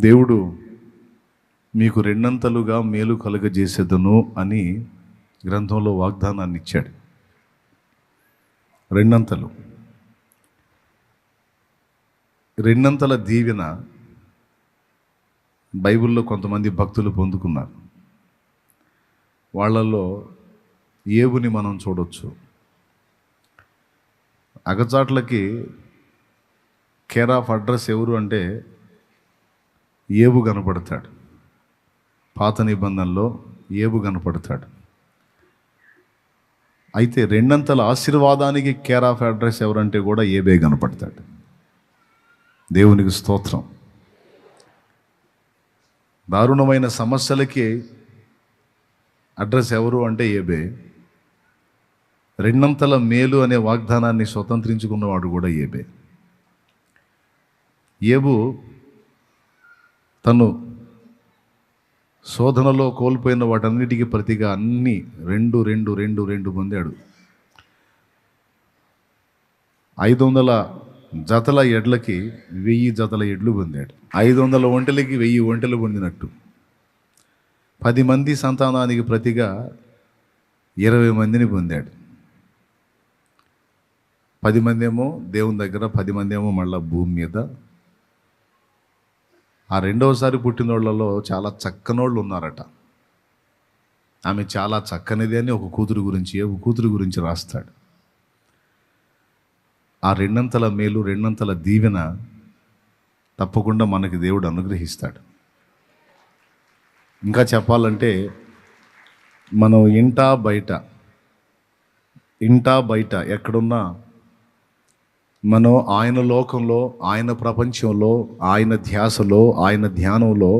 దేవుడు మీకు రెండంతలుగా మేలు కలుగజేసేదను అని గ్రంథంలో వాగ్దానాన్ని ఇచ్చాడు. రెండంతల దీవెన బైబిల్లో కొంతమంది భక్తులు పొందుకున్నారు. వాళ్ళల్లో ఏబుని మనం చూడొచ్చు. అగచాట్లకి కేర్ ఆఫ్ అడ్రస్ ఎవరు అంటే ఏబు కనపడతాడు. పాత నిబంధనలో ఏబు కనపడతాడు. అయితే రెండంతల ఆశీర్వాదానికి కేర్ ఆఫ్ అడ్రస్ ఎవరంటే కూడా ఏబే కనపడతాడు. దేవునికి స్తోత్రం. దారుణమైన సమస్యలకి అడ్రస్ ఎవరు అంటే ఏబే. రెండంతల మేలు అనే వాగ్దానాన్ని స్వతంత్రించుకున్నవాడు కూడా ఏబే. ఏబు తను శోధనలో కోల్పోయిన వాటన్నిటికీ ప్రతిగా అన్ని రెండు పొందాడు. 500 జతల ఎడ్లకి 1000 జతల ఎడ్లు పొందాడు. 500 ఒంటెలకి 1000 ఒంటెలు పొందినట్టు 10 మంది సంతానానికి ప్రతిగా 20 మందిని పొందాడు. 10 మంది ఏమో దేవుని దగ్గర, 10 మంది ఏమో మళ్ళా భూమి మీద. ఆ రెండవసారి పుట్టినోళ్లలో చాలా చక్కనోళ్ళు ఉన్నారట. ఆమె చాలా చక్కనిది అని ఒక కూతురు గురించి రాస్తాడు. ఆ రెండంతల మేలు, రెండంతల దీవెన తప్పకుండా మనకి దేవుడు అనుగ్రహిస్తాడు. ఇంకా చెప్పాలంటే మనం ఇంటా బయట ఎక్కడున్నా మనం ఆయన లోకంలో, ఆయన ప్రపంచంలో, ఆయన ధ్యాసలో, ఆయన ధ్యానంలో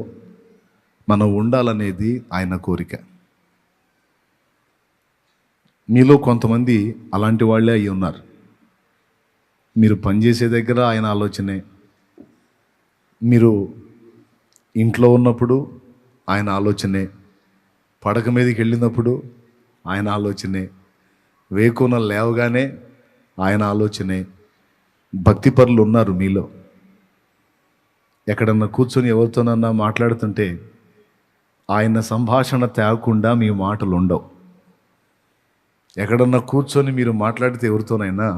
మనం ఉండాలనేది ఆయన కోరిక. మీలో కొంతమంది అలాంటి వాళ్ళే అయి ఉన్నారు. మీరు పనిచేసే దగ్గర ఆయన ఆలోచనే, మీరు ఇంట్లో ఉన్నప్పుడు ఆయన ఆలోచనే, పడక మీదకి వెళ్ళినప్పుడు ఆయన ఆలోచనే, వేకున లేవగానే ఆయన ఆలోచనే. భక్తి పరులు ఉన్నారు మీలో. ఎక్కడన్నా కూర్చొని ఎవరితోనన్నా మాట్లాడుతుంటే ఆయన సంభాషణ తేకుండా మీ మాటలు ఉండవు. ఎక్కడన్నా కూర్చొని మీరు మాట్లాడితే ఎవరితోనైనా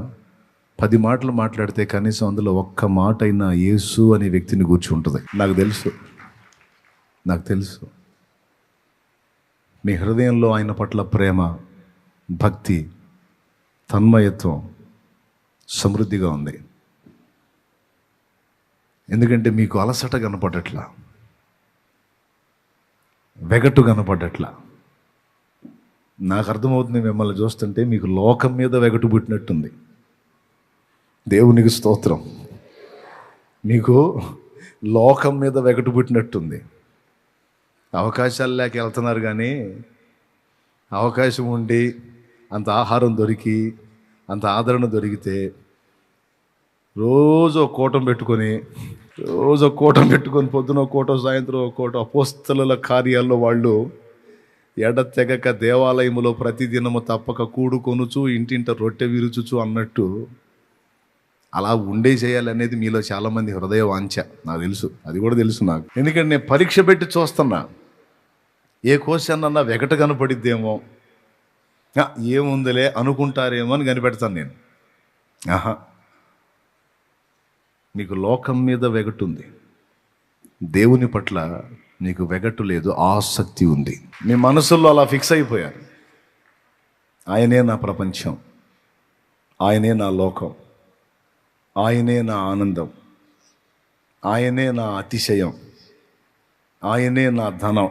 10 మాటలు మాట్లాడితే కనీసం అందులో ఒక్క మాట అయినా యేసు అనే వ్యక్తిని కూర్చుంటుంది. నాకు తెలుసు మీ హృదయంలో ఆయన పట్ల ప్రేమ, భక్తి, తన్మయత్వం సమృద్ధిగా ఉంది. ఎందుకంటే మీకు అలసట కనపడట్లా, వెగటు కనపడట్లా. నాకు అర్థమవుతుంది మిమ్మల్ని చూస్తుంటే మీకు లోకం మీద వెగటు పుట్టినట్టుంది. దేవునికి స్తోత్రం. మీకు లోకం మీద వెగటు పుట్టినట్టుంది. అవకాశాలు లేక వెళ్తున్నారు, కానీ అవకాశం ఉండి అంత ఆహారం దొరికి అంత ఆదరణ దొరికితే రోజు ఒక కూటం పెట్టుకొని పొద్దున ఒక కూటం, సాయంత్రం ఒక కూటం. అపోస్తలుల కార్యాల్లో వాళ్ళు ఎడతెగక దేవాలయములో ప్రతిదినము తప్పక కూడుకొనుచు ఇంటింట రొట్టె విరుచుచు అన్నట్టు అలా ఉండే చేయాలనేది మీలో చాలామంది హృదయ వాంఛ. నాకు తెలుసు, అది కూడా తెలుసు నాకు. ఎందుకంటే నేను పరీక్ష పెట్టి చూస్తున్నా. ఏ క్వశ్చన్ అన్నా వెగట కనపడిద్దేమో, ఏముందిలే అనుకుంటారేమో అని కనిపెడతాను నేను. మీకు లోకం మీద వెగటుంది, దేవుని పట్ల నీకు వెగటు లేదు, ఆసక్తి ఉంది. మీ మనసుల్లో అలా ఫిక్స్ అయిపోయారు. ఆయనే నా ప్రపంచం, ఆయనే నా లోకం, ఆయనే నా ఆనందం, ఆయనే నా అతిశయం, ఆయనే నా ధనం,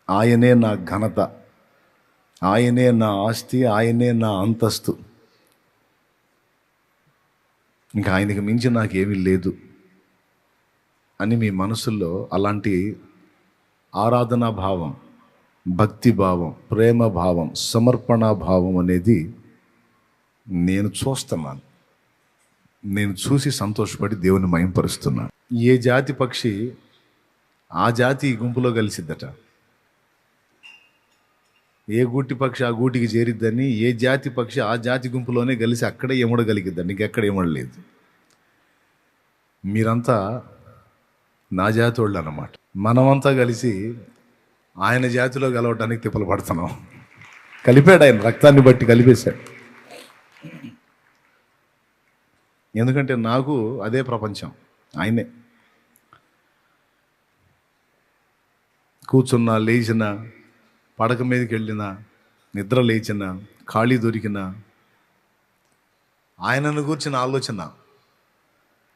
ఆయనే నా ఘనత, ఆయనే నా ఆస్తి, ఆయనే నా అంతస్తు. ఇంకా ఆయనకి మించి నాకేమీ లేదు అని మీ మనసుల్లో అలాంటి ఆరాధనా భావం, భక్తి భావం, ప్రేమ భావం, సమర్పణ భావం అనేది నేను చూస్తున్నాను. నేను చూసి సంతోషపడి దేవుని మహింపరుస్తున్నాను. ఏ జాతి పక్షి ఆ జాతి గుంపులో కలిసిద్దట, ఏ గూటి పక్షి ఆ గూటికి చేరిద్దని, ఏ జాతి పక్షి ఆ జాతి గుంపులోనే కలిసి అక్కడే ఎముడగలిగిద్దని, ఇంకెక్కడ ఎముడలేదు. మీరంతా నా జాతి వాళ్ళు అన్నమాట. మనమంతా కలిసి ఆయన జాతిలో కలవటానికి తిప్పలు పడుతున్నాం. కలిపాడు, ఆయన రక్తాన్ని బట్టి కలిపేశాడు. ఎందుకంటే నాకు అదే ప్రపంచం, ఆయనే. కూర్చున్నా, లేచినా, పడక మీదకి వెళ్ళినా, నిద్ర లేచినా, ఖాళీ దొరికినా ఆయనను కూర్చిన ఆలోచన,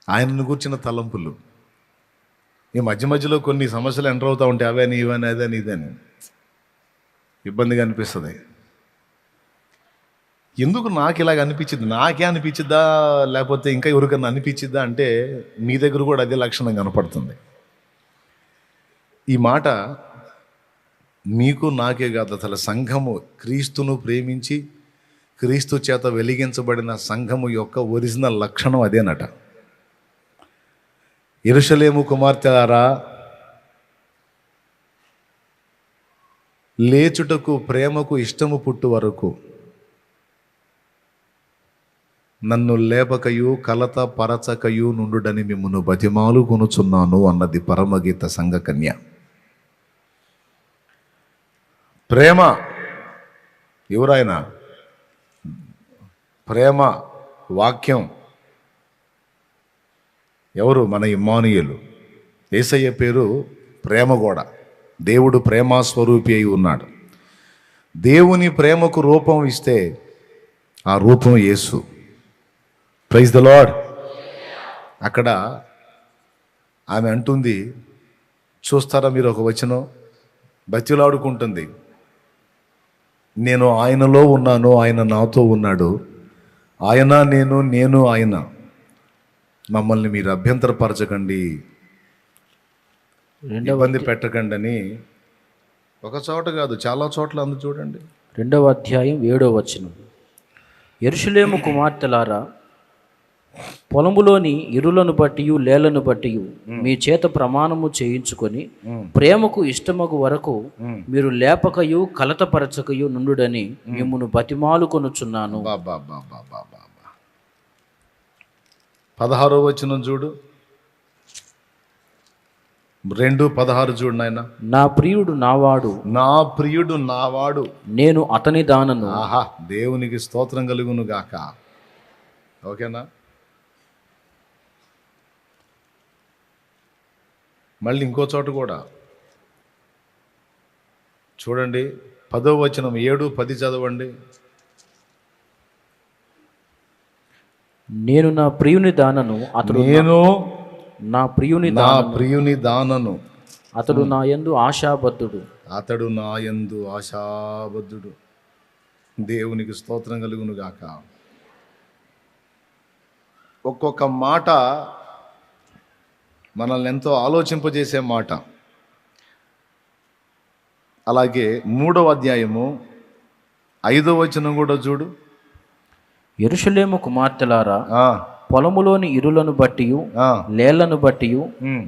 ఆయనను కూర్చిన తలంపులు. ఈ మధ్య మధ్యలో కొన్ని సమస్యలు ఎంటర్ అవుతూ ఉంటాయి, అవని ఇవని అదని ఇదని, ఇబ్బందిగా అనిపిస్తుంది. ఎందుకు నాకు ఇలాగ అనిపించింది, నాకే అనిపించిద్దా లేకపోతే ఇంకా ఎవరికన్నా అనిపించిద్దా అంటే మీ దగ్గర కూడా అదే లక్షణం కనపడుతుంది. ఈ మాట మీకు నాకే కాదు, అసలు సంఘము, క్రీస్తును ప్రేమించి క్రీస్తు చేత వెలిగించబడిన సంఘము యొక్క ఒరిజినల్ లక్షణం అదేనట. యెరూషలేము కుమార్తెలారా, లేచుటకు ప్రేమకు ఇష్టము పుట్టు వరకు నన్ను లేపకయు కలత పరచకయు నుండుడని మిమ్మును బతిమాలు కొనుచున్నాను అన్నది పరమగీత సంఘకన్య. ప్రేమ ఎవరైనా, ప్రేమ వాక్యం ఎవరు? మన ఇమ్మానుయేలు. యేసయ్య పేరు ప్రేమ కూడా. దేవుడు ప్రేమాస్వరూపి అయి ఉన్నాడు. దేవుని ప్రేమకు రూపం ఇస్తే ఆ రూపం యేసు. Praise the lord. అక్కడ ఆమె అంటుంది, చూస్తారా మీరు ఒక వచనం, బతిలాడుకుంటుంది, నేను ఆయనలో ఉన్నాను, ఆయన నాతో ఉన్నాడు, ఆయన నేను, నేను ఆయన, మమ్మల్ని మీరు అభ్యంతరపరచకండి, ఇబ్బంది పెట్టకండి అని ఒక చోట కాదు చాలా చోట్ల అందు చూడండి. 2వ అధ్యాయం 7వ వచనం. యెరూషలేము కుమార్తెలారా, పొలములోని ఇరులను బట్టి లేళ్లను బట్టి మీ చేత ప్రమాణము చేయించుకొని ప్రేమకు ఇష్టమగు వరకు మీరు లేపకయు కలతపరచకయు నుండుడని మిమ్మును బతిమాలు కొనుచున్నాను. 16వ వచనం చూడు, 2:16 చూడు నాయన. నా ప్రియుడు నావాడు, నా ప్రియుడు నావాడు, నేను అతని దానను. ఆహా, దేవునికి స్తోత్రం కలుగును గాక. ఓకేనా? మళ్ళీ ఇంకో చోట కూడా చూడండి, 10వ వచనం, 7-10 చదవండి. నేను నా ప్రియుని దానను, అతడు నేను నా ప్రియుని దానను, అతడు నా యందు ఆశాబద్ధుడు, అతడు నా యందు ఆశాబద్ధుడు. దేవునికి స్తోత్రం కలుగును గాక. ఒక్కొక్క మాట మనల్ని ఎంతో ఆలోచింపజేసే మాట. అలాగే 3వ అధ్యాయము 5వ వచనం కూడా చూడు. యెరూషలేము కుమార్తెలారా, పొలములోని ఇరులను బట్టి లేళ్లను బట్టి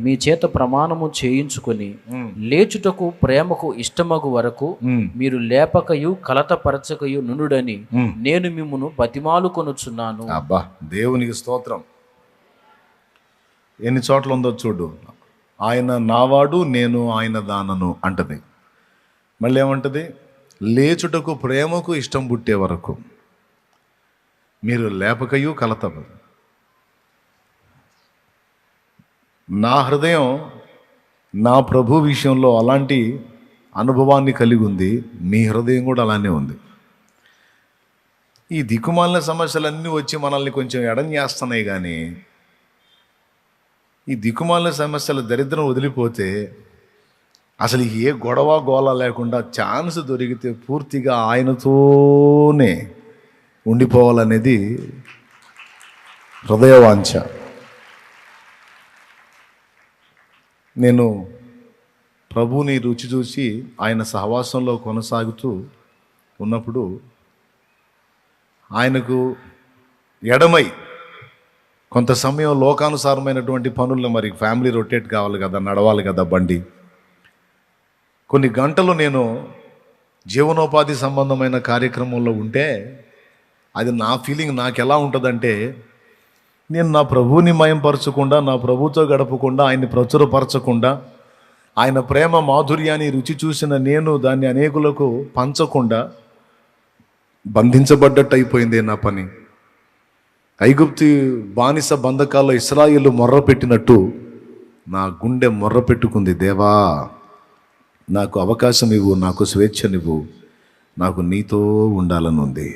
మీ చేత ప్రమాణము చేయించుకొని లేచుటకు ప్రేమకు ఇష్టమగు వరకు మీరు లేపకయు కలతపరచకయు నుండుడని నేను మిమ్మును బతిమాలు కొనుచున్నాను. అబ్బా, దేవునికి స్తోత్రం. ఎన్ని చోట్ల ఉందో చూడు. ఆయన నావాడు, నేను ఆయన దానను అంటది. మళ్ళీ ఏమంటది? లేచుటకు ప్రేమకు ఇష్టం పుట్టే వరకు మీరు లేపకయు కలతప. నా హృదయం నా ప్రభు విషయంలో అలాంటి అనుభవాన్ని కలిగి ఉంది. మీ హృదయం కూడా అలానే ఉంది. ఈ దిక్కుమాలిన సమస్యలన్నీ వచ్చి మనల్ని కొంచెం ఎడం చేస్తున్నాయి, కానీ ఈ దిక్కుమాలిన సమస్యల దరిద్రం వదిలిపోతే అసలు ఏ గొడవ గోళ లేకుండా ఛాన్స్ దొరికితే పూర్తిగా ఆయనతోనే ఉండిపోవాలనేది హృదయవాంఛ. నేను ప్రభువుని రుచి చూసి ఆయన సహవాసంలో కొనసాగుతూ ఉన్నప్పుడు ఆయనకు ఎడమై కొంత సమయం లోకానుసారమైనటువంటి పనుల్లో, మరి ఫ్యామిలీ రొటేట్ కావాలి కదా, నడవాలి కదా బండి, కొన్ని గంటలు నేను జీవనోపాధి సంబంధమైన కార్యక్రమంలో ఉంటే అది నా ఫీలింగ్ నాకు ఎలా ఉంటుందంటే, నేను నా ప్రభువుని మయంపరచకుండా, నా ప్రభుతో గడపకుండా, ఆయన్ని ప్రచురపరచకుండా, ఆయన ప్రేమ మాధుర్యాన్ని రుచి చూసిన నేను దాన్ని అనేకులకు పంచకుండా బంధించబడ్డట్టు అయిపోయింది నా పని. ఐగుప్తు బానిస బంధకాల్లో ఇశ్రాయేలు మొర్ర పెట్టినట్టు నా గుండె మొర్ర పెట్టుకుంది. దేవా, నాకు అవకాశం ఇవ్వు, నాకు స్వేచ్ఛనివ్వు, నాకు నీతో ఉండాలనుంది,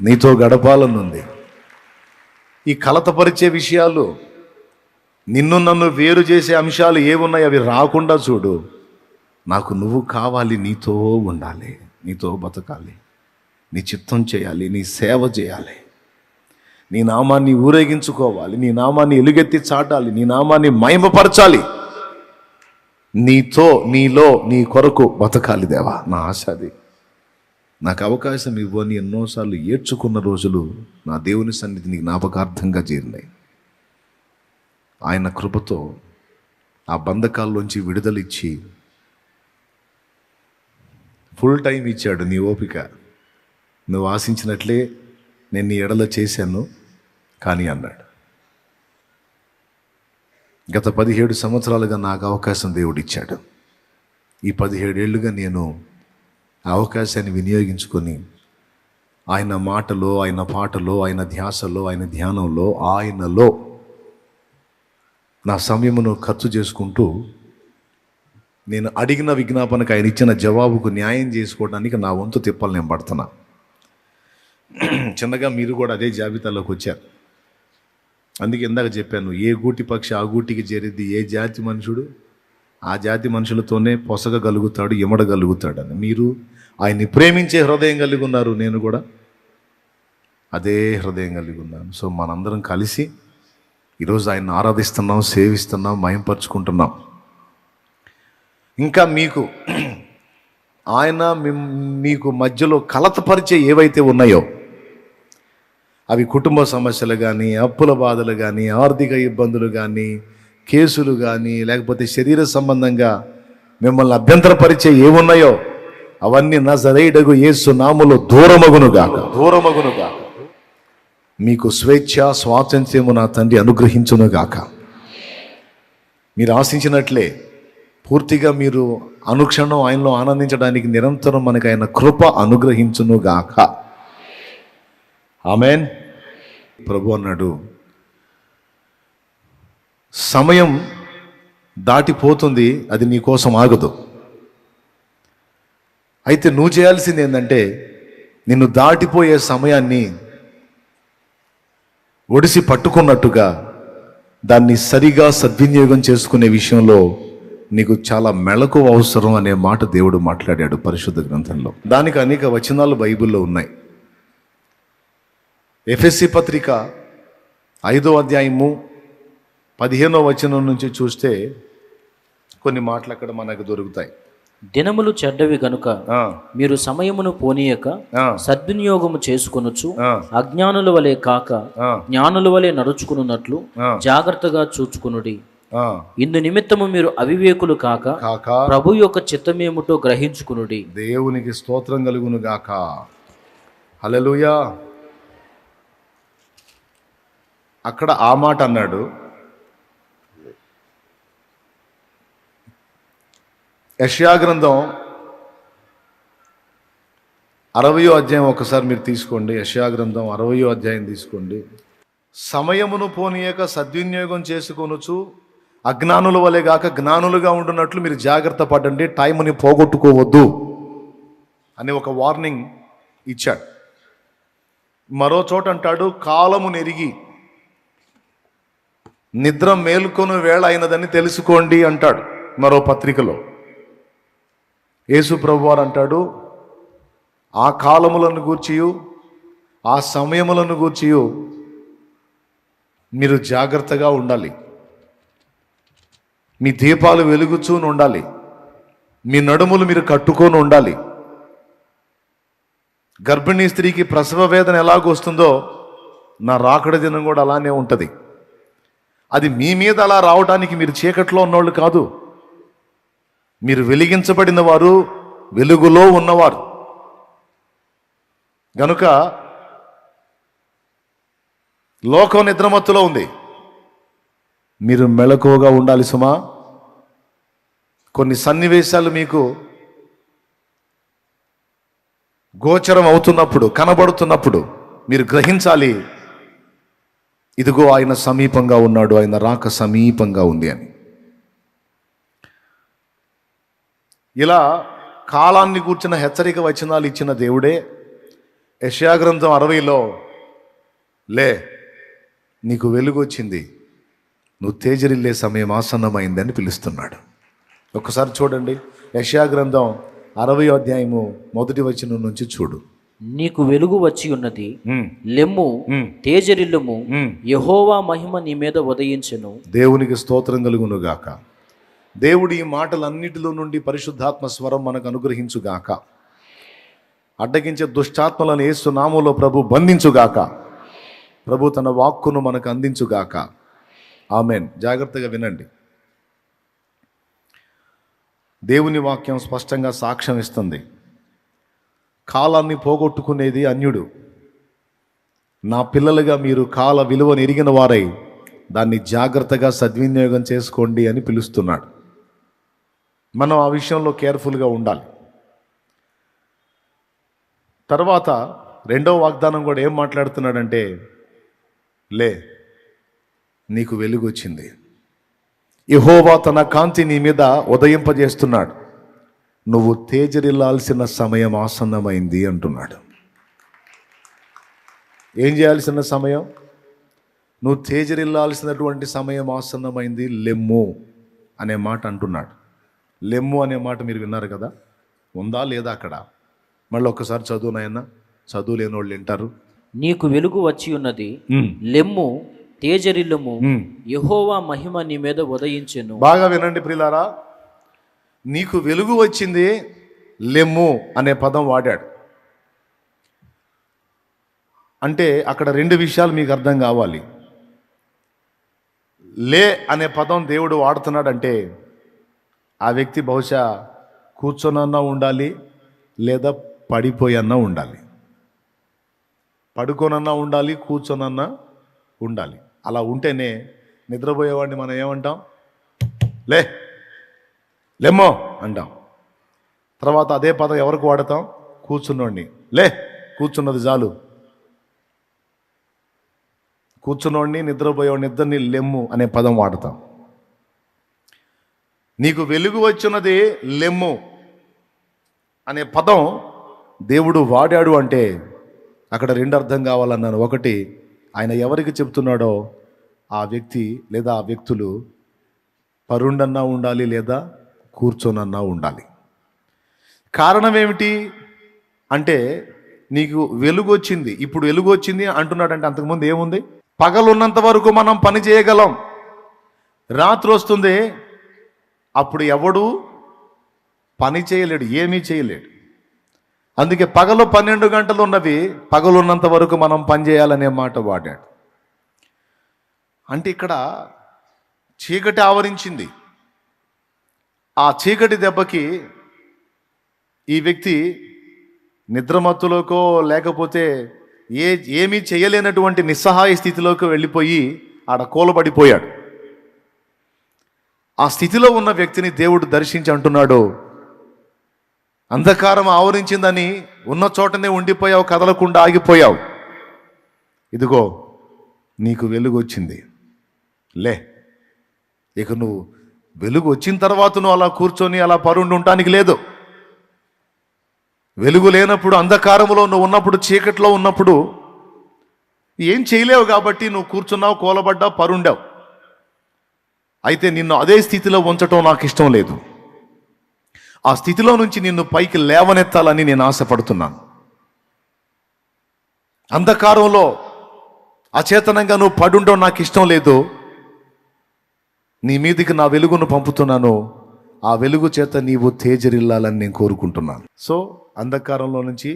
నీతో గడపాలనుంది. ఈ కలతపరిచే విషయాలు, నిన్ను నన్ను వేరు చేసే అంశాలు ఏమున్నాయి అవి రాకుండా చూడు. నాకు నువ్వు కావాలి, నీతో ఉండాలి, నీతో బతకాలి, నీ చిత్తం చేయాలి, నీ సేవ చేయాలి, నీ నామాన్ని ఊరేగించుకోవాలి, నీ నామాన్ని ఎలుగెత్తి చాటాలి, నీ నామాన్ని మహిమపరచాలి, నీతో, నీలో, నీ కొరకు బతకాలి. దేవా, నా ఆశ అది. నాకు అవకాశం ఇవ్వని ఎన్నోసార్లు ఏడ్చుకున్న రోజులు నా దేవుని సన్నిధిని జ్ఞాపకార్థంగా చేరినాయి. ఆయన కృపతో ఆ బంధకాల్లోంచి విడుదలిచ్చి ఫుల్ టైం ఇచ్చాడు. నీ ఓపిక, నువ్వు ఆశించినట్లే నేను నీ ఎడల చేశాను కానీ అన్నాడు. గత 17 సంవత్సరాలుగా నాకు అవకాశం దేవుడు ఇచ్చాడు. ఈ 17 ఏళ్ళుగా నేను ఆ అవకాశాన్ని వినియోగించుకొని ఆయన మాటలో, ఆయన పాటలో, ఆయన ధ్యాసలో, ఆయన ధ్యానంలో, ఆయనలో నా సమయమును ఖర్చు చేసుకుంటూ నేను అడిగిన విజ్ఞాపనకు ఆయన ఇచ్చిన జవాబుకు న్యాయం చేసుకోవడానికి నా వంతు తిప్పలు నేను పడుతున్నా. చిన్నగా మీరు కూడా అదే జాబితాలోకి వచ్చారు. అందుకే ఇందాక చెప్పాను, ఏ గూటి పక్షి ఆ గూటికి చేరిద్ది, ఏ జాతి మనుషుడు ఆ జాతి మనుషులతోనే పొసగగలుగుతాడు, ఎమడగలుగుతాడని. మీరు ఆయన్ని ప్రేమించే హృదయం కలిగి ఉన్నారు, నేను కూడా అదే హృదయం కలిగి ఉన్నాను. సో మనందరం కలిసి ఈరోజు ఆయన్ని ఆరాధిస్తున్నాం, సేవిస్తున్నాం, మయంపరుచుకుంటున్నాం. ఇంకా మీకు ఆయన మీకు మధ్యలో కలతపరిచే ఏవైతే ఉన్నాయో అవి కుటుంబ సమస్యలు కానీ, అప్పుల బాధలు కానీ, ఆర్థిక ఇబ్బందులు కానీ, కేసులు కానీ, లేకపోతే శరీర సంబంధంగా మిమ్మల్ని అభ్యంతరపరిచే ఏమున్నాయో అవన్నీ నజరేయుడగు యేసు నామములో దూరమగునుగాక. మీకు స్వేచ్ఛ, స్వాతంత్ర్యము నా తండ్రి అనుగ్రహించునుగాక. మీరు ఆశించినట్లే పూర్తిగా మీరు అనుక్షణం ఆయనలో ఆనందించడానికి నిరంతరం మనకు ఆయన కృప అనుగ్రహించునుగాక. ఆమెన్. ప్రభు అన్నాడు, సమయం దాటిపోతుంది, అది నీ కోసం ఆగదు. అయితే నువ్వు చేయాల్సింది ఏంటంటే నిన్ను దాటిపోయే సమయాన్ని ఒడిసి పట్టుకున్నట్టుగా దాన్ని సరిగా సద్వినియోగం చేసుకునే విషయంలో నీకు చాలా మెళకువ అవసరం అనే మాట దేవుడు మాట్లాడాడు పరిశుద్ధ గ్రంథంలో. దానికి అనేక వచనాలు బైబిల్లో ఉన్నాయి. ఎఫెసీ పత్రిక 5వ అధ్యాయము 15వ వచనం నుంచి చూస్తే కొన్ని మాటలు అక్కడ మనకు దొరుకుతాయి. దినములు చెడ్డవి గనుక మీరు సమయమును పోనీయక సద్వినియోగము చేసుకొనుచు అజ్ఞానుల వలె కాక జ్ఞానుల వలె నడుచుకున్నట్లు జాగ్రత్తగా చూచుకునుడి. ఇందు నిమిత్తము మీరు అవివేకులు కాక ప్రభు యొక్క చిత్తమేమిటో గ్రహించుకునుడి. దేవునికి స్తోత్రం కలుగును గాక. హల్లెలూయా. అక్కడ ఆ మాట అన్నాడు. యెషయా గ్రంథం 60వ అధ్యాయం ఒకసారి మీరు తీసుకోండి. యెషయా గ్రంథం 60వ అధ్యాయం తీసుకోండి. సమయమును పోనీయక సద్వినియోగం చేసుకొనుచు అజ్ఞానుల వలె గాక జ్ఞానులుగా ఉండునట్లు మీరు జాగ్రత్త పడండి, టైంని పోగొట్టుకోవద్దు అని ఒక వార్నింగ్ ఇచ్చాడు. మరో చోట అంటాడు, కాలము నెరిగి నిద్ర మేలుకొను వేళ అయినదని తెలుసుకోండి అంటాడు మరో పత్రికలో. యేసు ప్రభువారు అంటాడు, ఆ కాలములను గూర్చియు ఆ సమయములను గూర్చియు మీరు జాగ్రత్తగా ఉండాలి. మీ దీపాలు వెలుగుచూని ఉండాలి, మీ నడుములు మీరు కట్టుకొని ఉండాలి. గర్భిణీ స్త్రీకి ప్రసవ వేదన ఎలాగొస్తుందో నా రాకడ దినం కూడా అలానే ఉంటుంది. అది మీ మీద అలా రావడానికి మీరు చీకట్లో ఉన్నవాళ్ళు కాదు, మీరు వెలిగించబడిన వారు, వెలుగులో ఉన్నవారు. గనుక లోకం నిద్రమత్తులో ఉంది. మీరు మెలకువగా ఉండాలి సుమా. కొన్ని సన్నివేశాలు మీకు గోచరం అవుతున్నప్పుడు, కనబడుతున్నప్పుడు మీరు గ్రహించాలి, ఇదిగో ఆయన సమీపంగా ఉన్నాడు, ఆయన రాక సమీపంగా ఉంది అని. ఇలా కాలాన్ని కూర్చున్న హెచ్చరిక వచనాలు ఇచ్చిన దేవుడే యెషయా గ్రంథం 60లో లే, నీకు వెలుగు వచ్చింది, నువ్వు తేజరిల్లే సమయం ఆసన్నమైందని పిలుస్తున్నాడు. ఒక్కసారి చూడండి, యెషయా గ్రంథం 60వ అధ్యాయము 1వ వచనం నుంచి చూడు. నీకు వెలుగు వచ్చి ఉన్నది, లెమ్ము, తేజరిల్లుము, యెహోవా మహిమ నీ మీద ఉదయించెను. దేవునికి స్తోత్రం కలుగునుగాక. దేవుడి ఈ మాటలన్నిటిలో నుండి పరిశుద్ధాత్మ స్వరం మనకు అనుగ్రహించుగాక. అడ్డగించే దుష్టాత్మలను యేసు నామములో ప్రభు బంధించుగాక. ప్రభు తన వాక్కును మనకు అందించుగాక. ఆమెన్. జాగ్రత్తగా వినండి. దేవుని వాక్యం స్పష్టంగా సాక్ష్యం ఇస్తుంది. కాలాన్ని పోగొట్టుకునేది అన్యుడు. నా పిల్లలుగా మీరు కాల విలువను ఎరిగిన వారై దాన్ని జాగ్రత్తగా సద్వినియోగం చేసుకోండి అని పిలుస్తున్నాడు. మనం ఆ విషయంలో కేర్ఫుల్గా ఉండాలి. తర్వాత రెండవ వాగ్దానం కూడా ఏం మాట్లాడుతున్నాడంటే, లే, నీకు వెలుగు వచ్చింది, యెహోవా తన కాంతి నీ మీద ఉదయింపజేస్తున్నాడు, నువ్వు తేజరిల్లాల్సిన సమయం ఆసన్నమైంది అంటున్నాడు. ఏం చేయాల్సిన సమయం? నువ్వు తేజరిల్లాల్సినటువంటి సమయం ఆసన్నమైంది, లెమ్ము అనే మాట అంటున్నాడు. లెమ్ము అనే మాట మీరు విన్నారు కదా, ఉందా లేదా అక్కడ? మళ్ళీ ఒక్కసారి చదువు నాయన, చదువు లేని వాళ్ళు వింటారు. నీకు వెలుగు వచ్చి ఉన్నది, లెమ్ము, తేజరిల్లుము, యెహోవా మహిమ నీ మీద ఉదయించెను. బాగా వినండి ప్రియులారా, నీకు వెలుగు వచ్చింది, లెమ్ము అనే పదం వాడాడు. అంటే అక్కడ రెండు విషయాలు మీకు అర్థం కావాలి. లే అనే పదం దేవుడు వాడుతున్నాడంటే ఆ వ్యక్తి బహుశా కూర్చొనన్నా ఉండాలి, లేదా పడిపోయన్నా ఉండాలి. పడుకోనన్నా ఉండాలి, కూర్చొనన్నా ఉండాలి. అలా ఉంటేనే నిద్రపోయేవాడిని మనం ఏమంటాం? లే, లెమ్మో అంటాం. తర్వాత అదే పదం ఎవరికి వాడతాం? కూర్చున్నోడిని. లే, కూర్చున్నది చాలు. కూర్చున్నోడిని, నిద్రపోయేవాడిని ఇద్దరిని లెమ్ము అనే పదం వాడతాం. నీకు వెలుగు వచ్చినది లెమ్ము అనే పదం దేవుడు వాడాడు అంటే అక్కడ రెండు అర్థం కావాలన్నాను. ఒకటి, ఆయన ఎవరికి చెప్తున్నాడో ఆ వ్యక్తి లేదా ఆ వ్యక్తులు పరుండన్నా ఉండాలి, లేదా కూర్చొనన్నా ఉండాలి. కారణం ఏమిటి అంటే, నీకు వెలుగు వచ్చింది, ఇప్పుడు వెలుగు వచ్చింది అంటున్నాడంటే అంతకుముందు ఏముంది? పగలున్నంత వరకు మనం పని చేయగలం. రాత్రి వస్తుంది, అప్పుడు ఎవడు పని చేయలేడు, ఏమీ చేయలేడు. అందుకే పగలు 12 గంటలు ఉన్నవి, పగలున్నంత వరకు మనం పని చేయాలనే మాట వాడాడు. అంటే ఇక్కడ చీకటి ఆవరించింది. ఆ చీకటి దెబ్బకి ఈ వ్యక్తి నిద్రమత్తులోకో లేకపోతే ఏమీ చేయలేనటువంటి నిస్సహాయ స్థితిలోకి వెళ్ళిపోయి ఆడ కూలబడిపోయాడు. ఆ స్థితిలో ఉన్న వ్యక్తిని దేవుడు దర్శించి అంటున్నాడు, అంధకారం ఆవరించిందని ఉన్న చోటనే ఉండిపోయావు, కదలకుండా ఆగిపోయావు. ఇదిగో నీకు వెలుగు వచ్చింది, లే. ఇక నువ్వు వెలుగు వచ్చిన తర్వాత నువ్వు అలా కూర్చొని అలా పరుండి ఉండటానికి లేదు. వెలుగు లేనప్పుడు, అంధకారంలో నువ్వు ఉన్నప్పుడు, చీకట్లో ఉన్నప్పుడు ఏం చేయలేవు కాబట్టి నువ్వు కూర్చున్నావు, కూలబడ్డావు, పరుండావు. అయితే నిన్ను అదే స్థితిలో ఉంచటం నాకు ఇష్టం లేదు. ఆ స్థితిలో నుంచి నిన్ను పైకి లేవనెత్తాలని నేను ఆశపడుతున్నాను. అంధకారంలో అచేతనంగా నువ్వు పడుండవు నాకు ఇష్టం లేదు. నీ మీదికి నా వెలుగును పంపుతున్నాను, ఆ వెలుగు చేత నీవు తేజరిల్లాలని నేను కోరుకుంటున్నాను. సో అంధకారంలో నుంచి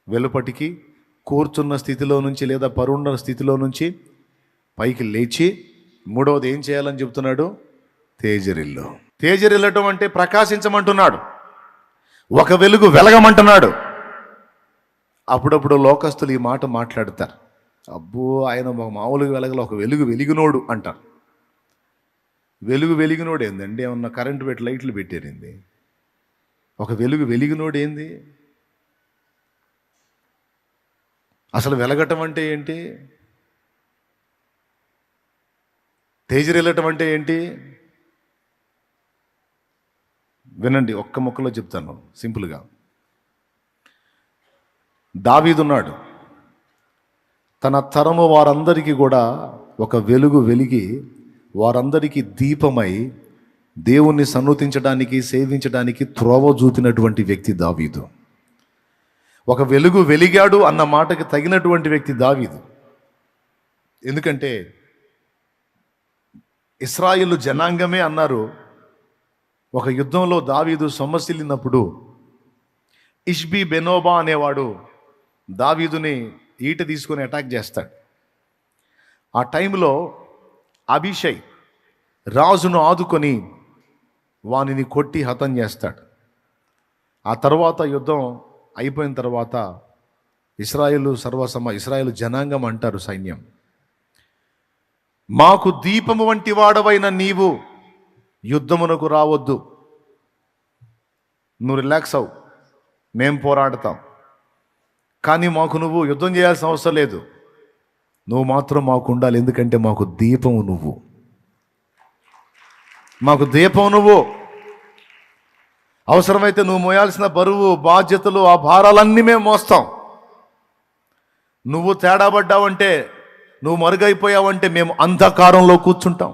వెలుపటికి, కూర్చున్న స్థితిలో నుంచి లేదా పరుండ స్థితిలో నుంచి పైకి లేచి, మూడవది ఏం చేయాలని చెప్తున్నాడు? తేజరిల్లు. తేజరిల్లటం అంటే ప్రకాశించమంటున్నాడు, ఒక వెలుగు వెలగమంటున్నాడు. అప్పుడప్పుడు లోకస్తులు ఈ మాట మాట్లాడతారు, అబ్బో ఆయన మామూలుగా వెలగల, ఒక వెలుగు వెలిగినోడు అంటారు. వెలుగు వెలిగినోడు ఏందండి? ఏమన్నా కరెంటు పెట్టి లైట్లు పెట్టారింది? ఒక వెలుగు వెలిగినోడు ఏంది? అసలు వెలగటం అంటే ఏంటి? తేజరిల్లటం అంటే ఏంటి? వినండి, ఒక్క ముక్కలో చెప్తాను సింపుల్గా. దావీదున్నాడు, తన తరము వారందరికీ కూడా ఒక వెలుగు వెలిగి వారందరికీ దీపమై దేవుణ్ణి సన్నుతించడానికి, సేవించడానికి త్రోవ చూపినటువంటి వ్యక్తి దావీదు. ఒక వెలుగు వెలిగాడు అన్న మాటకి తగినటువంటి వ్యక్తి దావీదు. ఎందుకంటే ఇశ్రాయేలు జనాంగమే అన్నారు, ఒక యుద్ధంలో దావీదు సొమ్మసిల్లినప్పుడు ఇష్బీ బెనోబా అనేవాడు దావీదుని ఈట తీసుకొని అటాక్ చేస్తాడు. ఆ టైంలో అభిషై రాజును ఆదుకొని వానిని కొట్టి హతం చేస్తాడు. ఆ తర్వాత యుద్ధం అయిపోయిన తర్వాత ఇశ్రాయేలు జనాంగం అంటారు సైన్యం, మాకు దీపము వంటి వాడవైన నీవు యుద్ధమునకు రావద్దు, నువ్వు రిలాక్స్ అవు, మేం పోరాడతాం, కానీ మాకు నువ్వు యుద్ధం చేయాల్సిన అవసరం లేదు, నువ్వు మాత్రం మాకు ఉండాలి, ఎందుకంటే మాకు దీపము నువ్వు, మాకు దీపం నువ్వు. అవసరమైతే నువ్వు మోయాల్సిన బరువు, బాధ్యతలు, ఆ భారాలన్నీ మేము మోస్తాం. నువ్వు తేడా పడ్డావంటే, నువ్వు మరుగైపోయావంటే మేము అంధకారంలో కూర్చుంటాం.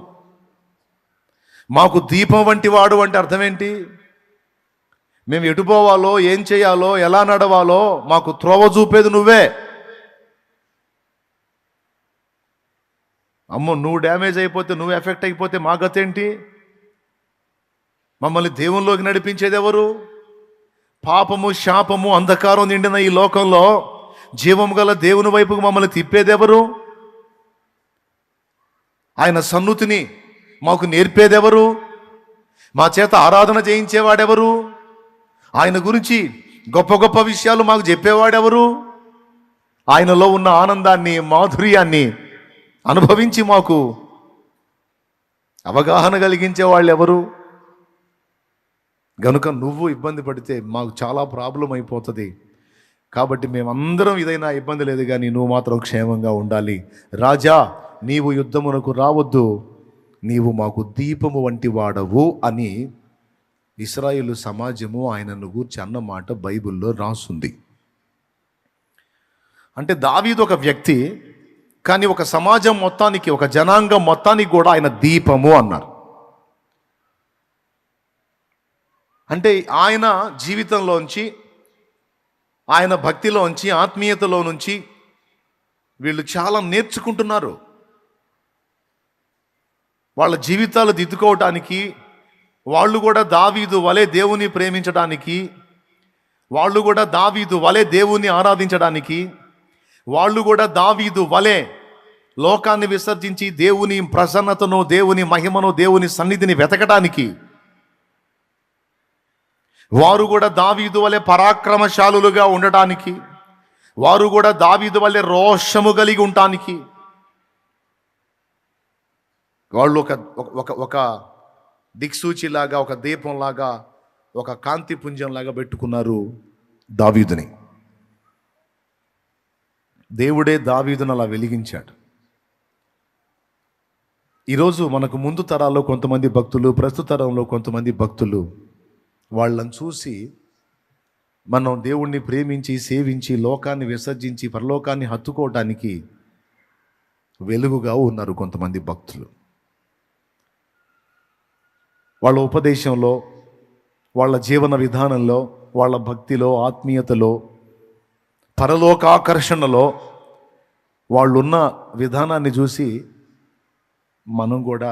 మాకు దీపం వంటి వాడు అంటే అర్థం ఏంటి? మేము ఎటు పోవాలో, ఏం చేయాలో, ఎలా నడవాలో మాకు త్రోవ చూపేది నువ్వే. అమ్మో, నువ్వు డ్యామేజ్ అయిపోతే, నువ్వు ఎఫెక్ట్ అయిపోతే మా గతేంటి? మమ్మల్ని దేవునిలోకి నడిపించేది ఎవరు? పాపము, శాపము, అంధకారం నిండిన ఈ లోకంలో జీవం గల దేవుని వైపుకు మమ్మల్ని తిప్పేదెవరు? ఆయన సన్నుతిని మాకు నేర్పేదెవరు? మా చేత ఆరాధన చేయించేవాడెవరు? ఆయన గురించి గొప్ప గొప్ప విషయాలు మాకు చెప్పేవాడెవరు? ఆయనలో ఉన్న ఆనందాన్ని, మాధుర్యాన్ని అనుభవించి మాకు అవగాహన కలిగించే వాళ్ళు ఎవరు? గనుక నువ్వు ఇబ్బంది పడితే మాకు చాలా ప్రాబ్లం అయిపోతుంది. కాబట్టి మేమందరం ఇదైనా ఇబ్బంది లేదు, కానీ నువ్వు మాత్రం క్షేమంగా ఉండాలి. రాజా, నీవు యుద్ధమునకు రావద్దు, నీవు మాకు దీపము వంటి వాడవు అని ఇశ్రాయేలు సమాజము ఆయనను గూర్చి అన్న మాట బైబిల్లో రాసుంది. అంటే దావీదు ఒక వ్యక్తి, కానీ ఒక సమాజం మొత్తానికి, ఒక జనాంగం మొత్తానికి కూడా ఆయన దీపము అన్నారు. అంటే ఆయన జీవితంలోంచి, ఆయన భక్తిలోంచి, ఆత్మీయతలో నుంచి వీళ్ళు చాలా నేర్చుకుంటున్నారు. వాళ్ళ జీవితాలు దిద్దుకోవటానికి, వాళ్ళు కూడా దావీదు వలె దేవుని ప్రేమించడానికి, వాళ్ళు కూడా దావీదు వలె దేవుని ఆరాధించడానికి, వాళ్ళు కూడా దావీదు వలె లోకాన్ని విసర్జించి దేవుని ప్రసన్నతను, దేవుని మహిమను, దేవుని సన్నిధిని వెతకడానికి, వారు కూడా దావీదు వలె పరాక్రమశాలులుగా ఉండటానికి, వారు కూడా దావీదు వలె రోషము కలిగి ఉండటానికి వాళ్ళు ఒక దిక్సూచిలాగా, ఒక దీపంలాగా, ఒక కాంతి పుంజంలాగా పెట్టుకున్నారు దావీదుని. దేవుడే దావీదును అలా వెలిగించాడు. ఈరోజు మనకు ముందు తరాల్లో కొంతమంది భక్తులు, ప్రస్తుత తరంలో కొంతమంది భక్తులు, వాళ్ళని చూసి మనం దేవుణ్ణి ప్రేమించి, సేవించి, లోకాన్ని విసర్జించి పరలోకాన్ని హత్తుకోవడానికి వెలుగుగా ఉన్నారు కొంతమంది భక్తులు. వాళ్ళ ఉపదేశంలో, వాళ్ళ జీవన విధానంలో, వాళ్ళ భక్తిలో, ఆత్మీయతలో, పరలోకాకర్షణలో వాళ్ళున్న విధానాన్ని చూసి మనం కూడా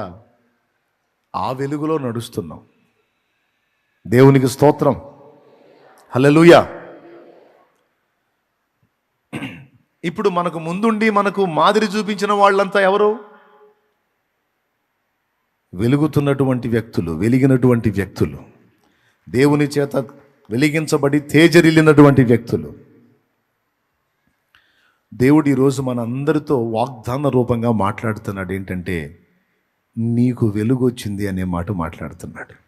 ఆ వెలుగులో నడుస్తున్నాం. దేవునికి స్తోత్రం, హల్లెలూయా. ఇప్పుడు మనకు ముందుండి మనకు మాదిరి చూపించిన వాళ్ళంతా ఎవరు? వెలుగుతున్నటువంటి వ్యక్తులు, వెలిగినటువంటి వ్యక్తులు, దేవుని చేత వెలిగించబడి తేజరిల్లినటువంటి వ్యక్తులు. దేవుడు ఈరోజు మనందరితో వాగ్దాన రూపంగా మాట్లాడుతున్నాడు. ఏంటంటే నీకు వెలుగు వచ్చింది అనే మాట మాట్లాడుతున్నాడు.